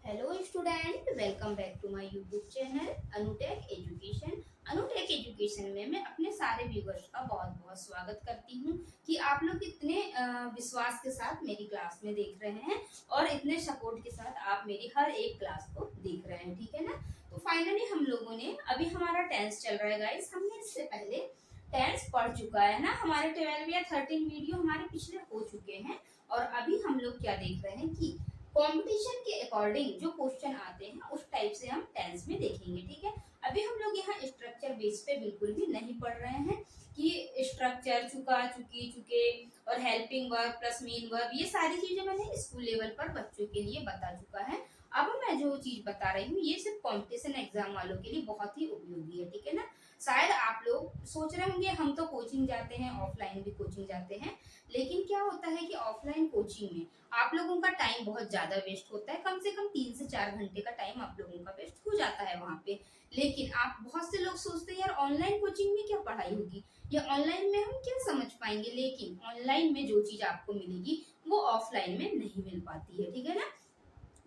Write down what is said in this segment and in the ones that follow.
Hello student, welcome back to my YouTube channel Anutech education. Anutech education में मैं अपने सारे व्यूअर्स का बहुत बहुत स्वागत करती हूँ कि आप लोग इतने विश्वास के साथ मेरी क्लास में देख रहे हैं और इतने सपोर्ट के साथ आप मेरी हर एक क्लास को देख रहे हैं। ठीक है ना। तो फाइनली हम लोगों ने अभी हमारा टेंस चल रहा है गाइस। हमने इससे पहले टेंस पढ़ चुका है ना। हमारे 12 या 13 वीडियो हमारे पिछले हो चुके हैं और अभी हम लोग क्या देख रहे हैं कि कंपटीशन के अकॉर्डिंग जो क्वेश्चन आते हैं उस टाइप से हम टेंस में देखेंगे। ठीक है। अभी हम लोग यहाँ स्ट्रक्चर बेस पे बिल्कुल भी नहीं पढ़ रहे हैं कि स्ट्रक्चर चुका चुकी चुके और helping verb plus main verb, ये सारी चीजें मैंने स्कूल लेवल पर बच्चों के लिए बता चुका है। अब मैं जो चीज बता रही हूँ ये सिर्फ कंपटीशन एग्जाम वालों के लिए बहुत ही उपयोगी है। ठीक है ना। शायद आप लोग सोच रहे होंगे हम तो कोचिंग जाते हैं, ऑफलाइन भी कोचिंग जाते हैं, लेकिन क्या होता है कि ऑफलाइन कोचिंग में आप लोगों का टाइम बहुत ज्यादा वेस्ट होता है। कम से कम 3 से 4 घंटे का टाइम आप लोगों का वेस्ट हो जाता है वहाँ पे। लेकिन आप बहुत से लोग सोचते हैं यार ऑनलाइन कोचिंग में क्या पढ़ाई होगी या ऑनलाइन में हम क्या समझ पाएंगे, लेकिन ऑनलाइन में जो चीज आपको मिलेगी वो ऑफलाइन में नहीं मिल पाती है। ठीक है ना।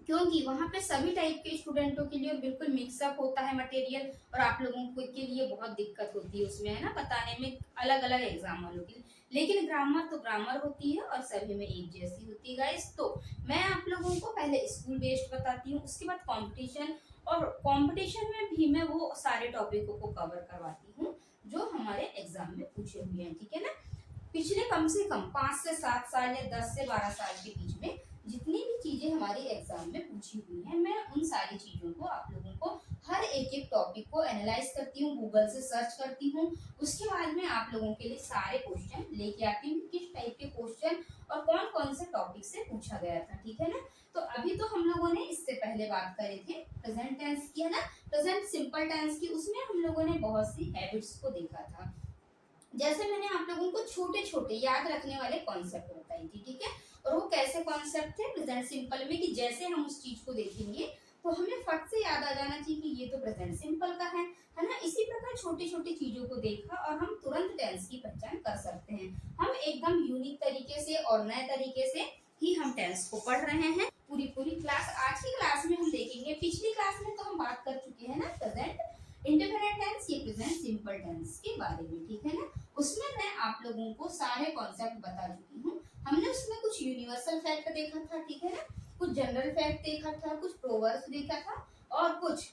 क्योंकि वहाँ पे सभी टाइप के स्टूडेंटों के लिए बिल्कुल मिक्सअप होता है मटेरियल और आप लोगों को के लिए बहुत दिक्कत होती है उसमें, है ना, बताने में अलग अलग एग्जाम वालों के लिए। लेकिन ग्रामर तो ग्रामर होती है और सभी में एक जैसी होती है गाइस। तो मैं आप लोगों को पहले स्कूल बेस्ड बताती हूँ, उसके बाद कंपटीशन, और कंपटीशन में भी मैं वो सारे टॉपिकों को कवर करवाती हूँ जो हमारे एग्जाम में पूछे हुए हैं। ठीक है ना। पिछले कम से कम 5 से 7 साल या 10 से 12 साल के बीच में जितनी भी चीजें हमारे एग्जाम में पूछी हुई हैं, मैं उन सारी चीजों को आप लोगों को हर एक एक टॉपिक को एनालाइज करती हूँ, गूगल से सर्च करती हूँ। उसके बाद में आप लोगों के लिए सारे क्वेश्चन लेके आती हूँ, किस टाइप के क्वेश्चन और कौन कौन से टॉपिक से पूछा गया था। ठीक है ना। तो अभी तो हम लोगों ने इससे पहले बात करे थे प्रेजेंट टेंस की, है ना, प्रेजेंट सिंपल टेंस की। उसमें हम लोगों ने बहुत सी हैबिट्स को देखा था। जैसे मैंने आप लोगों को छोटे छोटे याद रखने वाले कॉन्सेप्ट बताई थी। ठीक है। और वो कैसे कॉन्सेप्ट थे प्रेजेंट सिंपल में, कि जैसे हम उस चीज को देखेंगे तो हमें फट से याद आ जाना चाहिए कि ये तो प्रेजेंट सिंपल का है ना। इसी प्रकार छोटी छोटी चीजों को देखा और हम तुरंत टेंस की पहचान कर सकते हैं। हम एकदम यूनिक तरीके से और नए तरीके से ही हम टेंस को पढ़ रहे हैं। पूरी पूरी क्लास आज की क्लास में हम देखेंगे। पिछली क्लास में तो हम बात कर चुके हैं ना प्रेजेंट इंडेफिनिट टेंस या प्रेजेंट सिंपल टेंस के बारे में। ठीक है ना। उसमें मैं आप लोगों को सारे कॉन्सेप्ट बता चुकी हूँ। हमने उसमें कुछ यूनिवर्सल फैक्ट देखा था। ठीक है ना। कुछ जनरल फैक्ट देखा था, कुछ प्रोवर्ब्स देखा था और कुछ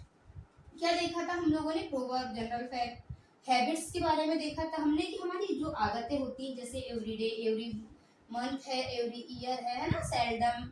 क्या देखा था हम लोगों ने, प्रोवर्ब, जनरल फैक्ट, हैबिट्स के बारे में देखा था हमने कि हमारी जो आदतें होती हैं जैसे एवरीडे, एवरी मंथ है, एवरी ईयर है ना, सेल्डम,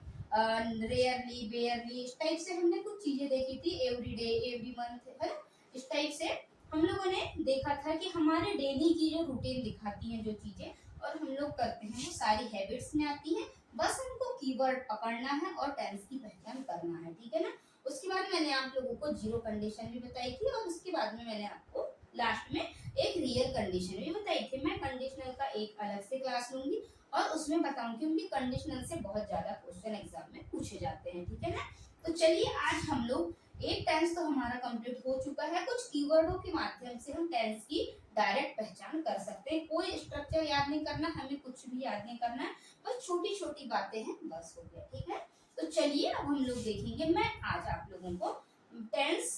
रेयरली, बेयरली, इस टाइप से हमने कुछ चीजें देखी थी। एवरीडे, एवरी मंथ, है ना, इस टाइप से हम लोगों ने देखा था कि हमारे डेली की जो रूटीन दिखाती हैं जो चीजें और हम लोग करते हैं वो सारी हैबिट्स में आती हैं। बस हमको कीवर्ड पकड़ना है और टेंस की पहचान करना है। ठीक है ना। उसके बाद मैंने आप लोगों को जीरो कंडीशन भी बताई थी और उसके बाद में मैंने आपको लास्ट में एक रियल कंडीशन भी बताई थी। मैं कंडीशनल का एक अलग से क्लास लूंगी और उसमें बताऊंगी, क्योंकि कंडीशनल से बहुत ज्यादा क्वेश्चन एग्जाम में पूछे जाते हैं। ठीक है ना। तो चलिए आज हम लोग एक टेंस तो हमारा कंप्लीट हो चुका है। कुछ कीवर्डों के माध्यम से हम टेंस की डायरेक्ट पहचान कर सकते हैं। कोई स्ट्रक्चर याद नहीं करना, हमें कुछ भी याद नहीं करना है, बस छोटी छोटी बातें हैं, बस हो गया। ठीक है। तो चलिए अब हम लोग देखेंगे। मैं आज आप लोगों को टेंस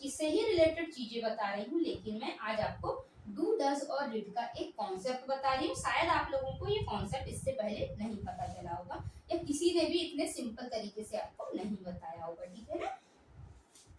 से ही रिलेटेड चीजें बता रही हूँ, लेकिन मैं आज आपको डू, डज और डिड का एक कॉन्सेप्ट बता रही हूँ। शायद आप लोगों को ये कॉन्सेप्ट इससे पहले नहीं पता चला होगा या किसी ने भी इतने सिंपल तरीके से आपको नहीं बताया होगा। ठीक है ना।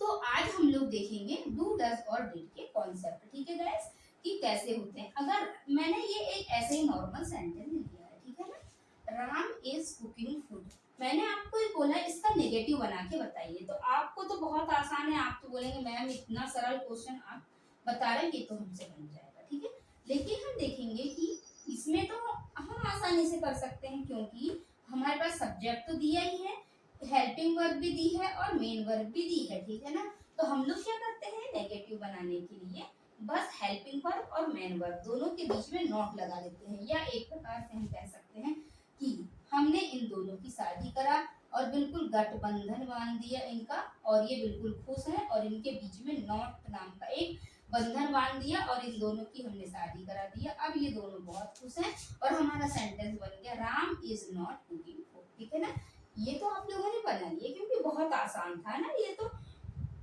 तो आज हम लोग देखेंगे डू, डज और डिड के कॉन्सेप्ट। ठीक है गाइस, कि कैसे होते हैं। अगर मैंने ये एक ऐसे ही नॉर्मल सेंटेंस लिया है, ठीक है ना, राम इज कुकिंग फूड, मैंने आपको ये बोला इसका नेगेटिव बना के बताइए, तो आपको तो बहुत आसान है, आप तो बोलेंगे मैम इतना सरल क्वेश्चन आप बता रहे हैं कि तो हमसे बन जाएगा। ठीक है। लेकिन हम देखेंगे कि इसमें तो हम आसानी से कर सकते हैं, क्योंकि हमारे पास सब्जेक्ट तो दिया ही है, हेल्पिंग वर्ब भी दी है और मेन वर्ब भी दी है। ठीक है ना। तो हम लोग क्या करते हैं नेगेटिव बनाने के लिए बस हेल्पिंग वर्ब और मेन वर्ब दोनों के बीच में नॉट लगा देते हैं, या एक प्रकार से हम कह सकते हैं कि हमने इन दोनों की शादी करा और बिल्कुल गठबंधन बांध दिया इनका, और ये बिल्कुल खुश है और इनके बीच में नॉट नाम का एक बंधन बांध दिया और इन दोनों की हमने शादी करा दिया। अब ये दोनों बहुत खुश हैं और हमारा सेंटेंस बन गया Ram is not cooking food. ठीक है ना। ये तो आप लोगों ने बना लिया क्योंकि बहुत आसान था ना। ये तो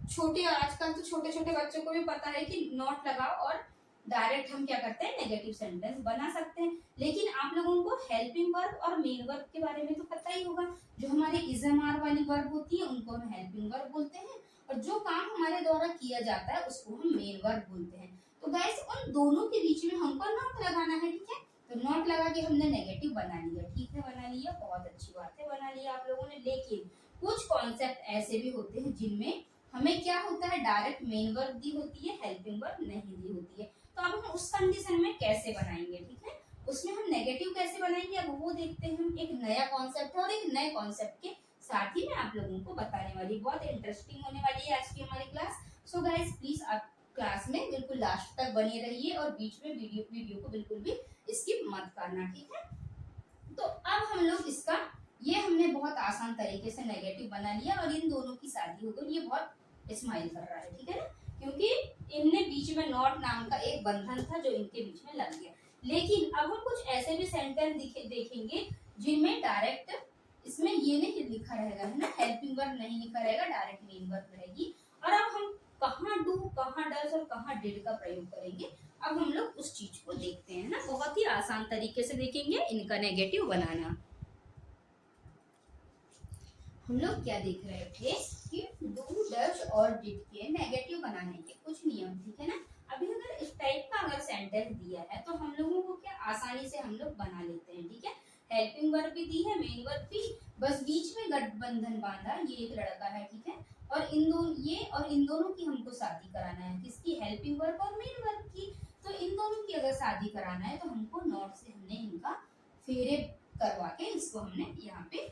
छोटे, आजकल तो छोटे छोटे बच्चों को भी पता है कि नॉट लगाओ और डायरेक्ट हम क्या करते हैं, नेगेटिव सेंटेंस बना सकते हैं। लेकिन आप लोगों को हेल्पिंग वर्ब और मेन वर्ब के बारे में तो पता ही होगा। जो हमारे इजम आर वाली वर्ब होती है उनको हम हेल्पिंग वर्ब बोलते हैं, और जो काम हमारे द्वारा किया जाता है उसको हम मेन वर्ब बोलते हैं। तो गाइस उन दोनों के बीच में हमको नॉट लगाना है, ठीक है। तो नॉट लगा के हमने नेगेटिव बना लिया, ठीक है, बना लिया, बहुत अच्छी बात है, बना लिया आप लोगों ने। लेकिन कुछ कॉन्सेप्ट ऐसे भी होते हैं जिनमें हमें क्या होता है, डायरेक्ट मेन वर्ब दी होती है, हेल्पिंग वर्ब नहीं दी होती है। तो अब हम उस कंडीशन में कैसे बनाएंगे, ठीक है, उसमें हम नेगेटिव कैसे बनाएंगे अब वो देखते हैं। हम एक नया कॉन्सेप्ट है और एक नए कॉन्सेप्ट के साथ ही मैं आप लोगों को बताने वाली, बहुत इंटरेस्टिंग होने वाली है आज की हमारी क्लास। सो गाइस प्लीज आप क्लास में बिल्कुल लास्ट तक बने रहिए और बीच में वीडियो को बिल्कुल भी स्किप मत करना, ठीक है। तो अब हम लोग इसका, ये हमने बहुत आसान तरीके से नेगेटिव बना लिया और इन दोनों की शादी हो गई। ये बहुत स्माइल कर रहा है, ठीक है ना, क्योंकि इनने बीच में नॉट नाम का एक बंधन था जो इनके बीच में लग गया। लेकिन अब हम कुछ ऐसे भी सेंटेंस देखेंगे जिनमें डायरेक्ट इसमें ये नहीं लिखा रहेगा, है ना, हेल्पिंग वर्ब नहीं लिखा रहेगा, डायरेक्ट मेन वर्ब रहेगी। और अब हम कहाँ डू, कहाँ डज और कहाँ डिड का प्रयोग करेंगे, अब हम लोग उस चीज को देखते हैं ना। बहुत ही आसान तरीके से देखेंगे इनका नेगेटिव बनाना। हम लोग क्या देख रहे थे कि डू डज और डिड के नेगेटिव बनाने के कुछ नियम, ठीक है ना। अभी अगर इस टाइप का अगर सेंटेंस दिया है तो हम लोगों को क्या आसानी से हम लोग बना लेते हैं, ठीक है। हेल्पिंग वर्ब भी दी है, मेन वर्ब भी, बस बीच में गठबंधन बांधा, ये एक लड़का है, ठीक है, और इन दोनों की हमको शादी कराना है, किसकी, हेल्पिंग वर्ब और मेन वर्ब की। तो इन दोनों की अगर शादी कराना है तो हमको नॉट से हमने इनका फेरे करवा के इसको हमने यहाँ पे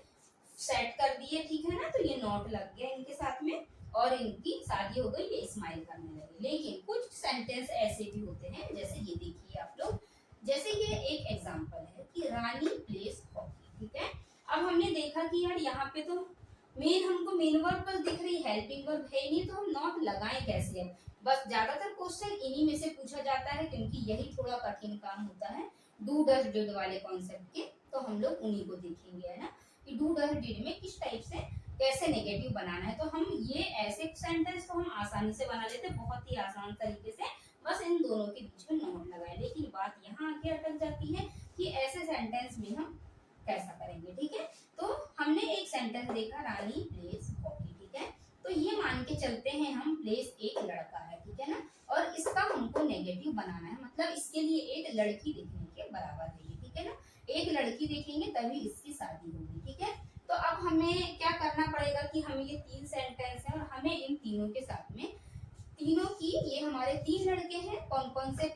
सेट कर दिए, ठीक है ना। तो ये नॉट लग गया इनके साथ में और इनकी शादी हो गई, ये स्माइल करने लगे। लेकिन कुछ सेंटेंस ऐसे भी होते हैं, जैसे ये देखिए आप लोग, जैसे ये एक एग्जांपल है कि रानी प्लेस हॉकी, ठीक है। अब हमने देखा कि यार यहाँ पे तो हमको मेन वर्ब पर दिख रही, हेल्पिंग वर्ब है नहीं, तो हम नॉट लगाएं कैसे। अब बस ज्यादातर क्वेश्चन इन्हीं में से पूछा जाता है क्योंकि यही थोड़ा कठिन काम होता है डू डज डिड वाले कॉन्सेप्ट के। तो हम लोग उन्हीं को देखेंगे, है ना, कि डू डज डिड में किस टाइप से कैसे नेगेटिव बनाना है। तो हम ये ऐसे सेंटेंस तो हम आसानी से बना लेते, बहुत ही आसान तरीके से, बस इन दोनों के बीच में नॉट लगाए। लेकिन बात यहाँ आके अटक जाती है कि ऐसे सेंटेंस में हम कैसा करेंगे, ठीक है। तो हमने एक सेंटेंस देखा, रानी प्लेस हॉकी, ठीक है। तो ये मान के चलते हैं हम, प्लेस एक लड़का है, ठीक है ना, और इसका हमको नेगेटिव बनाना है, मतलब इसके लिए एक लड़की देखने के बराबर है ये, ठीक है ना। एक लड़की देखेंगे तभी इसकी शादी होगी, ठीक है। तो अब हमें क्या करना पड़ेगा कि हमें ये तीन सेंटेंस है और हमें इन तीनों के साथ में, तीनों की, ये हमारे तीन लड़के हैं, कौन कौन से,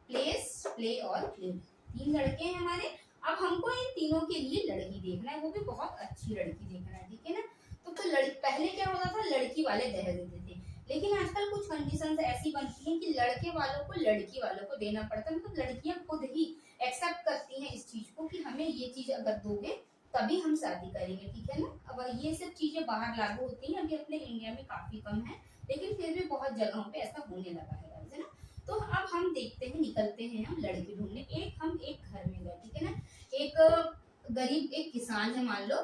प्लेस, प्ले और प्ले, तीन लड़के हैं हमारे। अब हमको इन तीनों के लिए लड़की देखना है, वो भी बहुत अच्छी लड़की देखना है, ठीक है ना। तो पहले क्या होता था, लड़की वाले दहेज देते थे, लेकिन आजकल कुछ कंडीशंस ऐसी बनती हैं कि लड़के वालों को लड़की वालों को देना पड़ता है, मतलब लड़कियां खुद ही एक्सेप्ट करती हैं इस चीज को कि हमें ये चीज अगर दोगे तभी हम शादी करेंगे, ठीक है ना। अब ये सब चीजें बाहर लागू होती हैं, अभी अपने इंडिया में काफी कम है, लेकिन फिर भी बहुत जगहों पे ऐसा होने लगा है ना। तो अब हम देखते हैं, निकलते हैं हम लड़की ढूंढने। हम एक घर में गए, ठीक है ना, एक गरीब एक किसान है मान लो,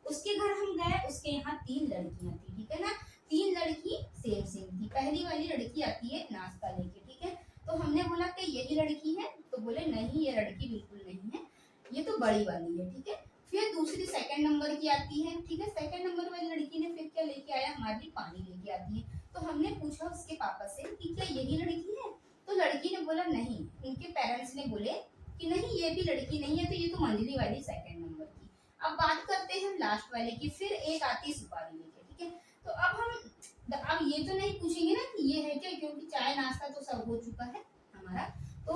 उसके घर हम गए, उसके यहाँ तीन लड़कियां थी, ठीक है ना। तीन लड़की सेम सेम थी। पहली वाली लड़की आती है नाश्ता लेके, ठीक है। तो हमने बोला कि यही लड़की है, तो बोले नहीं ये लड़की बिल्कुल नहीं है, ये तो बड़ी वाली है, ठीक है। फिर दूसरी सेकंड नंबर की आती है, ठीक है, सेकंड नंबर वाली लड़की ने फिर क्या लेके आया, हमारे लिए पानी लेके आती है। तो हमने पूछा उसके पापा से कि क्या यही लड़की है, तो लड़की ने बोला नहीं, उनके पेरेंट्स ने बोले कि नहीं ये भी लड़की नहीं है, तो ये तो मंजली वाली सेकंड नंबर की। अब बात करते हैं लास्ट वाले की, फिर एक आती सुपारी लेके, ठीक है। तो अब ये तो नहीं पूछेंगे ना कि ये है क्या, क्योंकि चाय नाश्ता तो सब हो चुका है हमारा। तो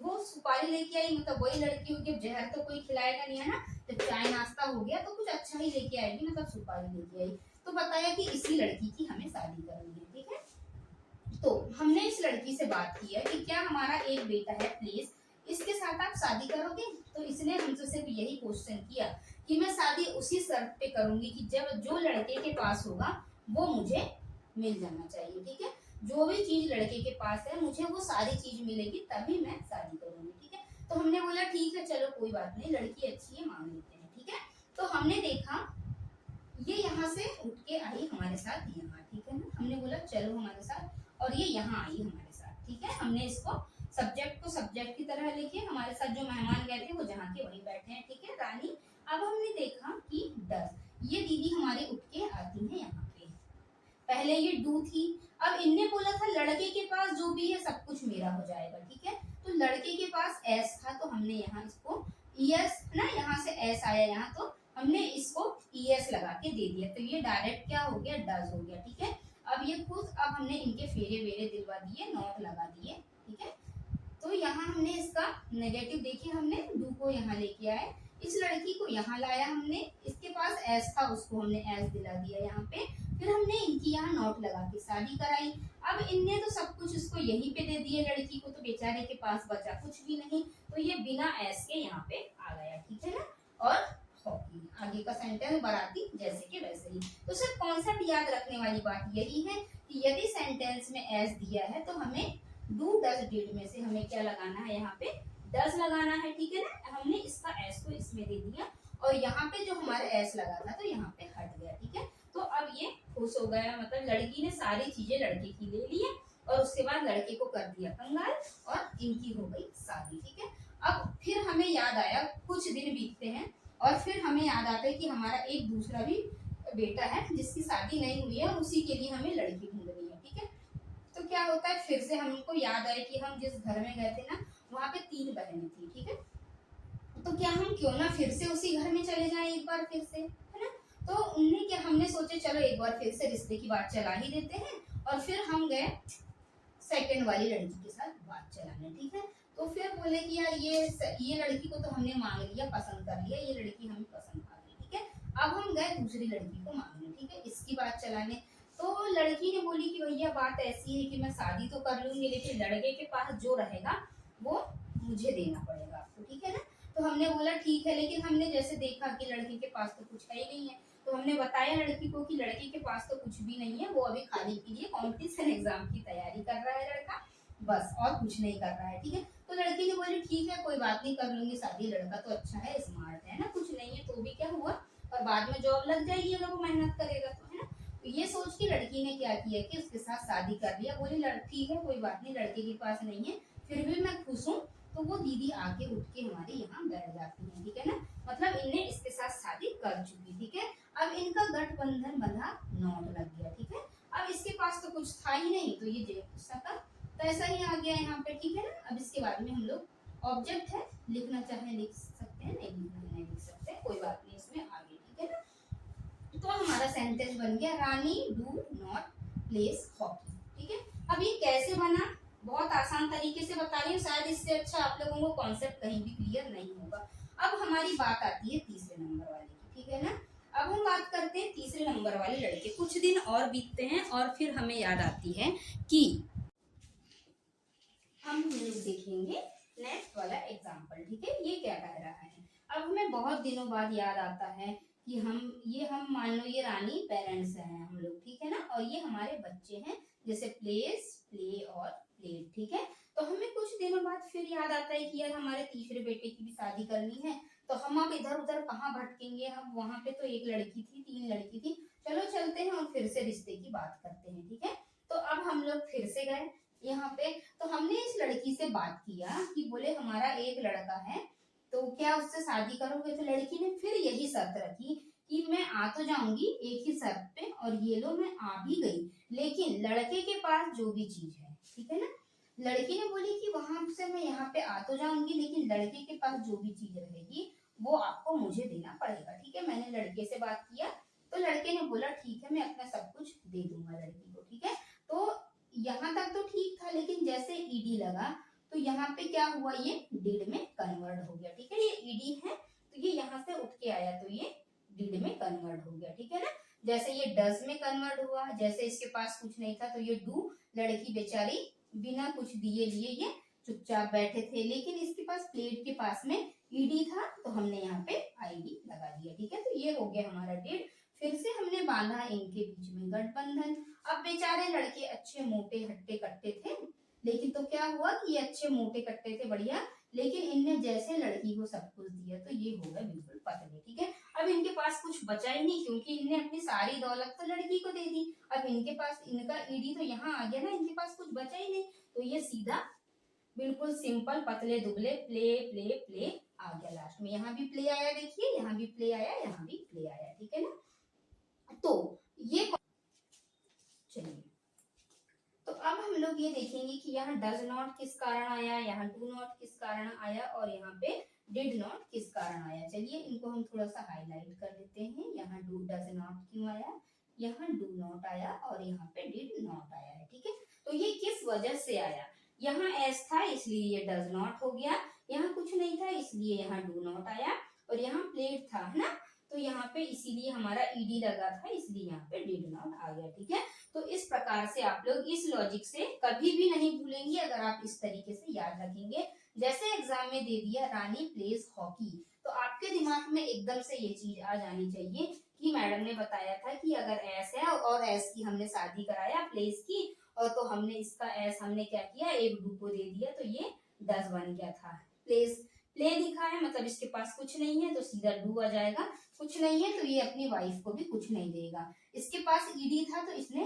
वो सुपारी लेके आई, मतलब वही लड़की होगी, जहर तो कोई खिलाएगा नहीं, है ना। जब चाय नाश्ता हो गया तो कुछ अच्छा ही लेके आएगी, मतलब सुपारी लेके आई। तो बताया कि इसी लड़की की हमें शादी करनी है, ठीक है। तो हमने इस लड़की से बात की है कि क्या हमारा एक बेटा है प्लीज, इसके साथ आप शादी करोगे। तो इसने हमसे सिर्फ यही क्वेश्चन किया कि मैं शादी उसी शर्त पे करूंगी कि जब जो लड़के के पास होगा वो मुझे मिल जाना चाहिए, ठीक है। जो भी चीज लड़के के पास है मुझे वो सारी चीज मिलेगी तभी मैं शादी करूंगी, ठीक है। तो हमने बोला ठीक है चलो कोई बात नहीं, लड़की अच्छी है मान लेते हैं, ठीक है। तो हमने देखा ये यहाँ से उठ के आई हमारे साथ यहाँ, ठीक है ना। हमने बोला चलो हमारे साथ, और ये यहाँ आई हमारे साथ, ठीक है। हमने इसको सब्जेक्ट को सब्जेक्ट की तरह लिखे, हमारे साथ जो मेहमान गए थे वो जहाँ के वहीं बैठे हैं, ठीक है, रानी। अब हमने देखा कि डस, ये दीदी हमारे उठ के आती है यहाँ पे, पहले ये डू थी। अब इनने बोला था लड़के के पास जो भी है सब कुछ मेरा हो जाएगा, ठीक है। तो लड़के के पास एस था, तो हमने यहाँ इसको ईएस ना, यहाँ से एस आया यहाँ, तो हमने इसको ईएस लगा के दे दिया, तो ये डायरेक्ट क्या हो गया, डज हो गया, ठीक है। अब ये खुद, अब हमने इनके फेरे वेरे दिलवा दिए, नॉट लगा दिए, ठीक है। तो यहाँ हमने इसका नेगेटिव देखिए, हमने डू को यहाँ लेके आए, इस लड़की को यहाँ लाया हमने, इसके पास एस था उसको हमने एस दिला दिया यहाँ पे, फिर हमने इनकी यहाँ नोट लगा के शादी कराई। अब इनने तो सब कुछ इसको यहीं पे दे दिए, लड़की को तो बेचारे के पास बचा कुछ भी नहीं, तो ये बिना एस के यहाँ पे आ गया, ठीक है ना। और हॉकी, आगे का सेंटेंस बाराती जैसे कि वैसे ही। तो सिर्फ कॉन्सेप्ट याद रखने वाली बात यही है कि यदि सेंटेंस में एस दिया है तो हमें डू डज डिड में से हमें क्या लगाना है, यहाँ पे डज लगाना है, ठीक है ना। हमने इसका एस को इसमें दे दिया, और यहाँ पे जो हमारा एस लगा था तो यहाँ पे हट गया, ठीक है। तो अब ये खुश हो गया, मतलब लड़की ने सारी चीजें लड़के की ले ली है, और उसके बाद लड़के को कर दिया कंगाल, और इनकी हो गई शादी, ठीक है। अब फिर हमें याद आया, कुछ दिन बीतते हैं और फिर हमें याद आता है कि हमारा एक दूसरा भी बेटा है जिसकी शादी नहीं हुई है, और उसी के लिए हमें लड़की ढूंढनी है, ठीक है। तो क्या होता है, फिर से हमको याद आया कि हम जिस घर में गए थे ना वहाँ पे 3 बहनें थी, ठीक है। तो क्या हम क्यों ना फिर से उसी घर में चले जाएं एक बार फिर से, है ना। तो उनने क्या, हमने सोचे चलो एक बार फिर से रिश्ते की बात चला ही देते हैं, और फिर हम गए सेकंड वाली लड़की के साथ बात चलाने, ठीक है। तो फिर बोले कि यार ये लड़की को तो हमने मांग लिया, पसंद कर लिया, ये लड़की हमें पसंद आ गई, ठीक है। अब हम गए दूसरी लड़की को मांगने, ठीक है, इसकी बात चलाने। तो लड़की ने बोली कि भैया बात ऐसी है कि मैं शादी तो कर लूंगी, लेकिन लड़के के पास जो रहेगा वो मुझे देना पड़ेगा आपको, ठीक है ना। तो हमने बोला ठीक है, लेकिन हमने जैसे देखा कि लड़के के पास तो कुछ है ही नहीं है, तो हमने बताया लड़की को कि लड़के के पास तो कुछ भी नहीं है, वो अभी खाने के लिए कंपटीशन एग्जाम की तैयारी कर रहा है लड़का, बस और कुछ नहीं कर रहा है, ठीक है। तो लड़की ने बोली ठीक है कोई बात नहीं, कर लूंगी शादी, लड़का तो अच्छा है, स्मार्ट है ना, कुछ नहीं है तो भी क्या हुआ, और बाद में जॉब लग जाएगी अगर वो मेहनत करेगा तो, है ना। तो ये सोच के लड़की ने क्या किया कि उसके साथ शादी कर लिया, बोली ठीक है कोई बात नहीं, लड़के के पास नहीं है फिर भी मैं खुश हूँ। तो वो दीदी आके उठ के हमारे यहाँ बैठ जाती है, ठीक है ना, मतलब इनने इसके साथ शादी कर चुकी, ठीक है। अब इनका गठबंधन बंधा, नोट लग गया, ठीक है। अब इसके पास तो कुछ था ही नहीं, तो ये जैसा का तैसा ही आ गया यहाँ पे, ठीक है ना। अब इसके बाद में हम लोग ऑब्जेक्ट है, लिखना चाहे लिख सकते हैं, नहीं लिखना नहीं लिख सकते, कोई बात नहीं इसमें आगे, ठीक है ना। तो हमारा सेंटेंस बन गया रानी डू नॉट प्लेस हॉकी, ठीक है। अब ये कैसे बना, बहुत आसान तरीके से बता रही हूँ, शायद इससे अच्छा आप लोगों को कॉन्सेप्ट कहीं भी क्लियर नहीं होगा। अब हमारी बात आती है तीसरे नंबर वाले की, ठीक है ना। अब हम बात करते हैं तीसरे नंबर वाले लड़के, कुछ दिन और बीतते हैं और फिर हमें याद आती है कि हम लोग देखेंगे नेक्स्ट वाला एग्जाम्पल, ठीक है। ये क्या कह रहा है, अब हमें बहुत दिनों बाद याद आता है कि हम मान लो ये रानी पेरेंट्स हैं हम लोग, ठीक है ना, और ये हमारे बच्चे हैं, जैसे प्लेस, प्ले और प्लेट, ठीक है। तो हमें कुछ दिनों बाद फिर याद आता है कि यार हमारे तीसरे बेटे की भी शादी करनी है, तो हम अब इधर उधर कहाँ भटकेंगे, हम वहां पे तो एक लड़की थी, 3 लड़की थी, चलो चलते हैं और फिर से रिश्ते की बात करते हैं, ठीक है। तो अब हम लोग फिर से गए यहाँ पे, तो हमने इस लड़की से बात किया कि बोले हमारा एक लड़का है, तो क्या उससे शादी करोगे। तो लड़की ने फिर यही शर्त रखी कि मैं आ तो जाऊंगी एक ही शर्त पे, और ये लो मैं आ भी गई, लेकिन लड़के के पास जो भी चीज है, ठीक है ना। लड़की ने बोली कि वहां से मैं यहाँ पे आ तो जाऊंगी, लेकिन लड़के के पास जो भी चीज रहेगी वो आपको मुझे देना पड़ेगा, ठीक है। मैंने लड़के से बात किया, तो लड़के ने बोला ठीक है मैं अपना सब कुछ दे दूंगा लड़की को, ठीक है। तो यहाँ तक तो ठीक था, लेकिन जैसे ईडी लगा तो यहाँ पे क्या हुआ, ये डिड में कन्वर्ट हो गया, ठीक है। ये ईडी है तो ये यहाँ से उठ के आया, तो ये डिड में कन्वर्ट हो गया, ठीक है ना। जैसे ये डज में कन्वर्ट हुआ, जैसे इसके पास कुछ नहीं था तो ये डू, लड़की बेचारी बिना कुछ दिए लिए ये चुपचाप बैठे थे, लेकिन इसके पास प्लेट के पास में ईडी था तो हमने यहाँ पे आईडी लगा दिया, ठीक है। तो ये हो गया हमारा डिड, फिर से हमने बांधा इनके बीच में गठबंधन। अब बेचारे लड़के अच्छे मोटे हट्टे कट्टे थे, लेकिन तो क्या हुआ कि ये अच्छे मोटे कट्टे थे बढ़िया, लेकिन इनने जैसे लड़की को सब कुछ दिया तो ये हो गए बिल्कुल पतले, ठीक है। अब इनके पास कुछ बचा ही नहीं, क्योंकि इनने अपनी सारी दौलत तो लड़की को दे दी। अब इनके पास इनका ईडी तो यहाँ आ गया ना, इनके पास कुछ बचा ही नहीं, तो ये सीधा बिल्कुल सिंपल पतले दुबले प्ले प्ले प्ले आ गया लास्ट में। यहाँ भी प्ले आया, देखिए यहाँ भी प्ले आया, यहाँ भी प्ले आया, ठीक है ना। तो ये चलिए, तो अब हम लोग ये देखेंगे कि यहाँ डज नॉट किस कारण आया, यहाँ डू नॉट किस कारण आया, और यहाँ पे डिड नॉट किस कारण आया। चलिए इनको हम थोड़ा सा हाईलाइट कर देते हैं। यहाँ डू डज नॉट क्यों आया, यहाँ डू नॉट आया, और यहाँ पे डिड नॉट आया है, ठीक है। तो ये किस वजह से आया, यहाँ एस था इसलिए ये डज नॉट हो गया, यहाँ कुछ नहीं था इसलिए यहाँ डू नॉट आया, और यहाँ प्लेड था, है ना, तो यहाँ पे इसीलिए हमारा ईडी लगा था, इसलिए यहाँ पे डिड नॉट आ गया, ठीक है। तो इस प्रकार से आप लोग इस लॉजिक से कभी भी नहीं भूलेंगे अगर आप इस तरीके से याद रखेंगे। जैसे एग्जाम में दे दिया रानी प्लेज हॉकी, तो आपके दिमाग में एकदम से ये चीज आ जानी चाहिए कि मैडम ने बताया था कि अगर ऐस है और ऐस की हमने शादी कराया प्लेज की, और तो हमने इसका ऐस हमने क्या किया, एक डू को दे दिया, तो ये डज बन गया था। प्लेज प्ले लिखा है मतलब इसके पास कुछ नहीं है, तो सीधा डू आ जाएगा। कुछ नहीं है तो ये अपनी वाइफ को भी कुछ नहीं देगा। इसके पास ईडी था तो इसने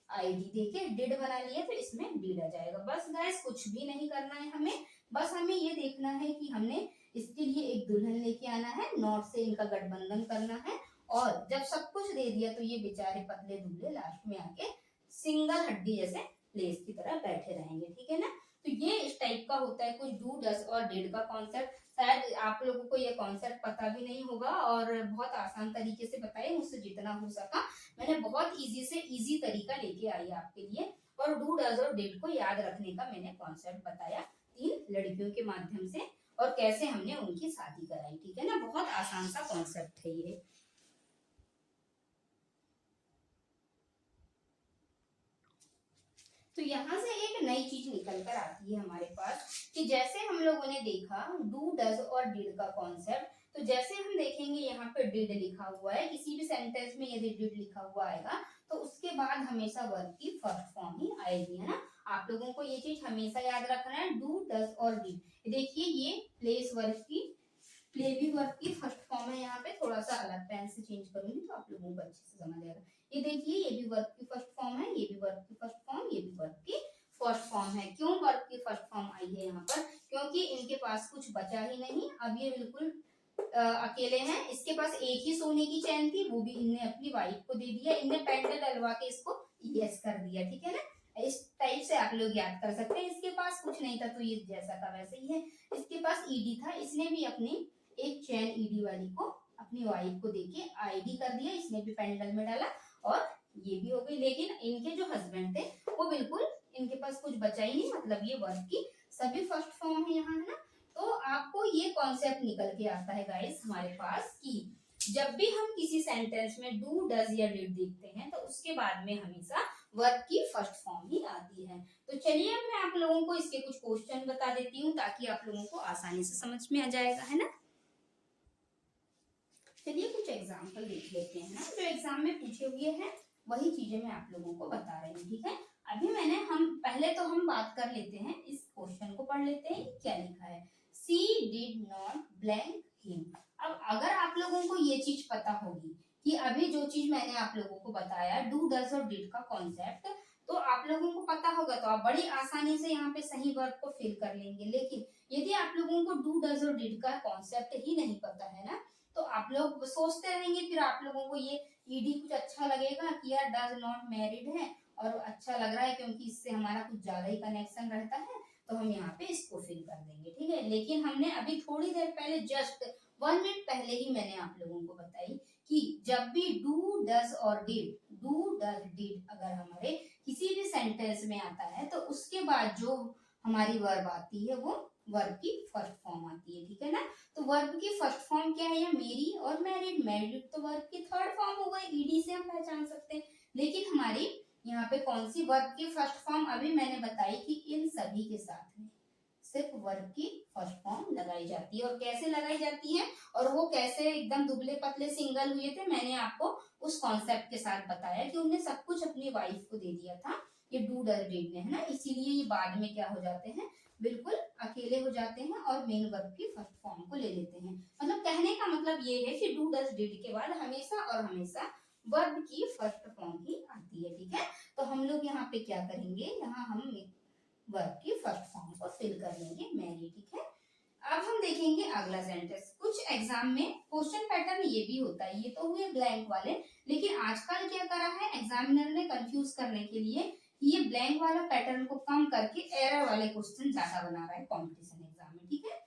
आईडी देके डिड बना लिया, तो इसमें डिड आ जाएगा। बस गाइस कुछ भी नहीं करना है हमें, बस हमें ये देखना है कि हमने इसके लिए एक दुल्हन लेके आना है, नॉट से इनका गठबंधन करना है, और जब सब कुछ दे दिया तो ये बेचारे पतले दुबले लास्ट में आके सिंगल हड्डी जैसे प्लेस की तरह बैठे रहेंगे, ठीक है ना। तो ये इस टाइप का होता है कुछ डू डज और डिड का कॉन्सेप्ट। शायद आप लोगों को ये कॉन्सेप्ट पता भी नहीं होगा, और बहुत आसान तरीके से बताए, मुझसे जितना हो सका मैंने बहुत इजी से इजी तरीका लेके आई आपके लिए, और डू डज और डिड को याद रखने का मैंने कॉन्सेप्ट बताया 3 लड़कियों के माध्यम से, और कैसे हमने उनकी शादी कराई, ठीक है ना। बहुत आसान सा कॉन्सेप्ट है ये। तो यहाँ से एक नई चीज निकल कर आती है हमारे पास कि जैसे हम लोगों ने देखा डू डज और डिड का कॉन्सेप्ट, तो जैसे हम देखेंगे यहाँ पे डिड लिखा हुआ है, किसी भी सेंटेंस में यदि डिड लिखा हुआ आएगा तो उसके बाद हमेशा वर्ब की फर्स्ट फॉर्म ही आएगी, है ना। आप लोगों को ये चीज हमेशा याद रखना है, डू डज और डिड। देखिए ये प्लेस वर्ब की प्ले भी वर्ब की फर्स्ट फॉर्म है, यहाँ पे थोड़ा सा अलग पेन से चेंज करूंगी तो आप लोगों को अच्छे से समझ आएगा। ये देखिए ये भी वर्ब की फर्स्ट फॉर्म है, ये भी वर्ब की फर्स्ट फॉर्म, ये भी वर्ब की फर्स्ट फॉर्म है। क्यों वर्ब की फर्स्ट फॉर्म आई है यहाँ पर, क्योंकि इनके पास कुछ बचा ही नहीं। अब ये बिल्कुल अकेले हैं, इसके पास एक ही सोने की चैन थी, वो भी इनने अपनी वाइफ को दे दिया, इनने पेंडल डलवा के इसको यस कर दिया, ठीक है ना। इस टाइप से आप लोग याद कर सकते हैं। इसके पास कुछ नहीं था तो ये जैसा था वैसे ही है। इसके पास ईडी था, इसने भी अपनी एक चैन ईडी वाली को अपनी वाइफ को देके आईडी कर दिया, इसने भी पेंडल में डाला, और ये भी हो गई। लेकिन इनके जो हस्बैंड थे वो बिल्कुल इनके पास कुछ बचा ही नहीं, मतलब ये वर्ब की सभी फर्स्ट फॉर्म है यहाँ, है ना। तो आपको ये कॉन्सेप्ट निकल के आता है गाइस हमारे पास कि जब भी हम किसी सेंटेंस में डू डज या डिड देखते हैं तो उसके बाद में हमेशा वर्ब की फर्स्ट फॉर्म ही आती है। तो चलिए अब मैं आप लोगों को इसके कुछ क्वेश्चन बता देती हूँ ताकि आप लोगों को आसानी से समझ में आ जाएगा, है ना। चलिए कुछ एग्जाम्पल देख लेते हैं ना, जो एग्जाम में पूछे हुए हैं वही चीजें मैं आप लोगों को बता रही हूँ, ठीक है। अभी हम पहले तो हम बात कर लेते हैं, इस क्वेश्चन को पढ़ लेते हैं क्या लिखा है। सी डिड नॉट ब्लैंक हिम। अब अगर आप लोगों को ये चीज पता होगी कि अभी जो चीज मैंने आप लोगों को बताया डू डज और डिड का कॉन्सेप्ट, तो आप लोगों को पता होगा तो आप बड़ी आसानी से यहाँ पे सही वर्ब को फिल कर लेंगे। लेकिन यदि आप लोगों को डू डज और डिड का कॉन्सेप्ट ही नहीं पता है ना, तो आप लोग सोचते रहेंगे, फिर आप लोगों को ये ईडी कुछ अच्छा लगेगा कि यार डज नॉट मैरिड है और अच्छा लग रहा है क्योंकि इससे हमारा कुछ ज्यादा ही कनेक्शन रहता है, तो हम यहाँ पे इसको फिल कर देंगे, ठीक है। लेकिन हमने अभी थोड़ी देर पहले जस्ट 1 मिनट पहले ही मैंने आप लोगों को बताई कि जब भी डू डज और डिड, डू डज डिड अगर हमारे किसी भी सेंटेंस में आता है तो उसके बाद जो हमारी वर्ब आती है वो वर्ब की फर्स्ट फॉर्म आती है, ठीक है ना। तो वर्ब की फर्स्ट फॉर्म क्या है, मेरी और मैरिड। मैरिड तो वर्ब की थर्ड फॉर्म हो गई, ईडी से हम पहचान सकते हैं। लेकिन हमारी यहाँ पे कौन सी वर्ब की फर्स्ट फॉर्म अभी मैंने बताई कि इन सभी के साथ में सिर्फ वर्ब की फर्स्ट फॉर्म लगाई जाती है। और कैसे लगाई जाती है और वो कैसे एकदम दुबले पतले सिंगल हुए थे, मैंने आपको उस कॉन्सेप्ट के साथ बताया कि उन्हें सब कुछ अपनी वाइफ को दे दिया था, ये डू डज डिड ने, है ना। इसीलिए ये बाद में क्या हो जाते हैं, बिल्कुल अकेले हो जाते हैं और मेन वर्ब की फर्स्ट फॉर्म को ले लेते हैं। मतलब कहने का मतलब ये है कि डू डज डिड के बाद हमेशा और हमेशा वर्ब की फर्स्ट फॉर्म ही आती है। ठीक है, तो हम लोग यहाँ पे क्या करेंगे, यहाँ हम वर्ब की फर्स्ट फॉर्म को फिल कर लेंगे मैरी। ठीक है, अब हम देखेंगे अगला सेंटेंस। कुछ एग्जाम में क्वेश्चन पैटर्न ये भी होता है, ये तो हुए ब्लैंक वाले, लेकिन आजकल क्या करा है एग्जामिनर ने कंफ्यूज करने के लिए ये ब्लैंक वाला पैटर्न को कम करके एरर वाले क्वेश्चन ज्यादा बना रहा है कंपटीशन एग्जाम में। ठीक है,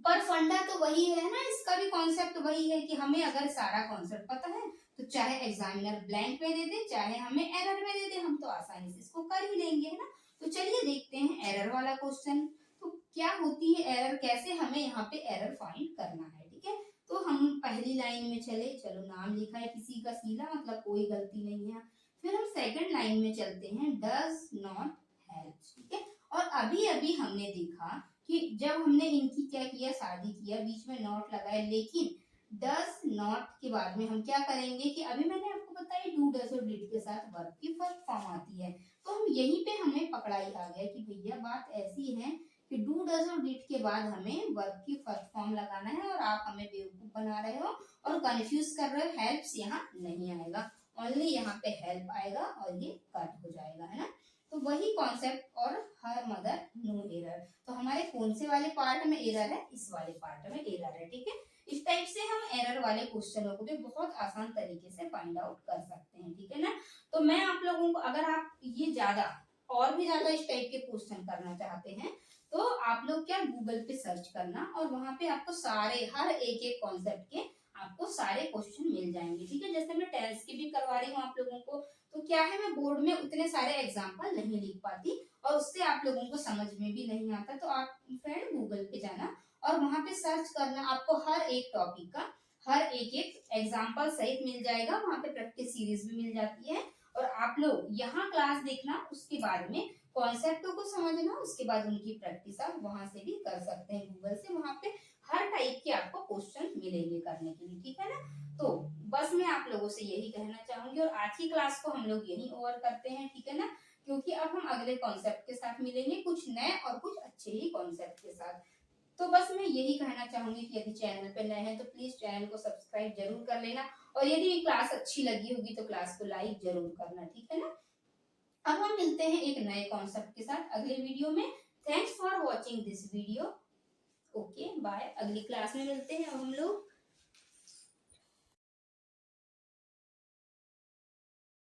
पर फंडा तो वही है ना, इसका भी कॉन्सेप्ट वही है कि हमें अगर सारा कॉन्सेप्ट पता है तो चाहे एग्जामिनर ब्लैंक में दे दे चाहे हमें एरर में दे दे, हम तो आसानी से इसको कर ही लेंगे, है ना। तो चलिए देखते हैं एरर वाला क्वेश्चन। तो क्या होती है एरर, कैसे हमें यहाँ पे एरर फाइंड करना है। ठीक है, तो हम पहली लाइन में चले, चलो नाम लिखा है किसी का सीला, मतलब कोई गलती नहीं है। फिर हम सेकंड लाइन में चलते हैं, डज नॉट हेल्प। ठीक है, और अभी अभी हमने देखा कि जब हमने इनकी क्या किया, शादी किया, बीच में नॉट लगाए, लेकिन डज नॉट के बाद में हम क्या करेंगे कि अभी मैंने आपको बताया डू डज और डिड के साथ वर्ब की फर्स्ट फॉर्म आती है। तो हम यहीं पे हमें पकड़ाई आ गया कि भैया बात ऐसी है कि डू डज और डिड के बाद हमें वर्ब की फर्स्ट फॉर्म लगाना है, और आप हमें बेवकूफ बना रहे हो और कंफ्यूज कर रहे हो। हेल्प्स यहाँ नहीं आएगा, ओनली यहाँ पे हेल्प आएगा और ये कट हो जाएगा, है ना। तो वही कॉन्सेप्ट, और हर मदर नो एरर। तो हमारे कौन से वाले पार्ट में एरर है, इस वाले पार्ट में एरर है। ठीक है, इस टाइप से हम एरर वाले क्वेश्चनों को भी बहुत आसान तरीके से फाइंड आउट कर सकते हैं। ठीक है ना, तो मैं आप लोगों को, अगर आप ये ज्यादा और भी ज्यादा इस टाइप के क्वेश्चन करना चाहते हैं तो आप लोग क्या गूगल पे सर्च करना, और वहां पे आपको सारे हर एक एक कॉन्सेप्ट के आपको सारे क्वेश्चन मिल जाएंगे। ठीक है, जैसे मैं टेंस की भी करवा रही हूँ आप लोगों को, तो क्या है मैं बोर्ड में उतने सारे एग्जाम्पल नहीं लिख पाती और उससे आप लोगों को समझ में भी नहीं आता, तो आप फ्रेंड गूगल पे जाना और वहां पे सर्च करना, आपको हर एक टॉपिक का हर एक एक एग्जाम्पल सहित मिल जाएगा। वहां पे प्रैक्टिस सीरीज भी मिल जाती है, और आप लोग यहाँ क्लास देखना, उसके बाद में कॉन्सेप्टों को समझना, उसके बाद उनकी प्रैक्टिस आप वहां से भी कर सकते हैं गूगल से। वहां पे हर टाइप के आपको क्वेश्चन मिलेंगे करने के लिए। ठीक है ना, तो बस मैं आप लोगों से यही कहना चाहूंगी, और आज की क्लास को हम लोग यही ओवर करते हैं। ठीक है ना, क्योंकि अब हम अगले कॉन्सेप्ट के साथ मिलेंगे, कुछ नए और कुछ अच्छे ही कॉन्सेप्ट के साथ। तो बस मैं यही कहना चाहूंगी कि यदि चैनल पे नए हैं तो प्लीज चैनल को सब्सक्राइब जरूर कर लेना, और यदि क्लास अच्छी लगी होगी तो क्लास को लाइक जरूर करना। ठीक है ना, अब हम मिलते हैं एक नए कॉन्सेप्ट के साथ अगले वीडियो में। Thanks for watching this video. Okay bye, अगली क्लास में मिलते हैं अब हम लोग।